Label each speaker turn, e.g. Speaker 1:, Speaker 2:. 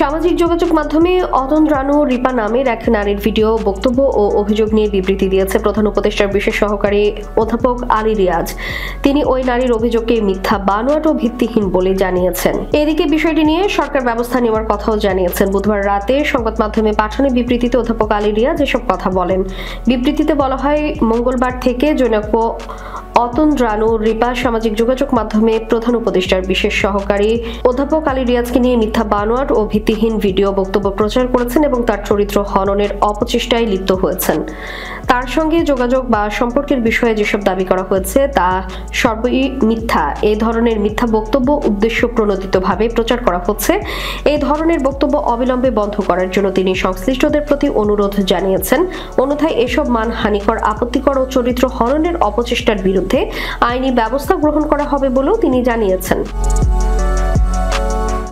Speaker 1: সামাজিক যোগাযোগ মাধ্যমে অতন রানু রিপা নামের এক নারীর ভিডিও, বক্তব্য ও অভিযোগ নিয়ে বিবৃতি দিয়েছে প্রধান উপদেষ্টার বিশেষ সহকারী অধ্যাপক আলী রিয়াজ। তিনি ওই নারীর অভিযোগকে মিথ্যা, বানোয়াট ও ভিত্তিহীন বলে জানিয়েছেন। এদিকে বিষয়টি নিয়ে সরকার ব্যবস্থা নেওয়ার কথাও জানিয়েছেন। বুধবার রাতে সংবাদ মাধ্যমে পাঠানো বিবৃতিতে অধ্যাপক আলী রিয়াজ এসব কথা বলেন। বিবৃতিতে বলা হয়, মঙ্গলবার থেকে জনৈক অতন রানু রিপা সামাজিক যোগাযোগ মাধ্যমে প্রধান উপদেষ্টার বিশেষ সহকারী অধ্যাপক আলী রিয়াজকে নিয়ে মিথ্যা, বানোয়াট ও ভিত্তিহীন ভিডিও, বক্তব্য প্রচার করেছেন এবং তার চরিত্র হননের অপচেষ্টায় লিপ্ত হয়েছেন। তার সঙ্গে যোগাযোগ বা সম্পর্কের বিষয়ে যেসব দাবি করা হয়েছে তা সর্বই মিথ্যা। এই ধরনের মিথ্যা বক্তব্য উদ্দেশ্য প্রণোদিতভাবে প্রচার করা হচ্ছে। এই ধরনের বক্তব্য অবিলম্বে বন্ধ করার জন্য তিনি সংশ্লিষ্টদের প্রতি অনুরোধ জানিয়েছেন। অন্যথায় এসব মানহানিকর, আপত্তিকর ও চরিত্র হননের অপচেষ্টার বিরুদ্ধে আইনি ব্যবস্থা গ্রহণ করা হবে বলেও তিনি জানিয়েছেন।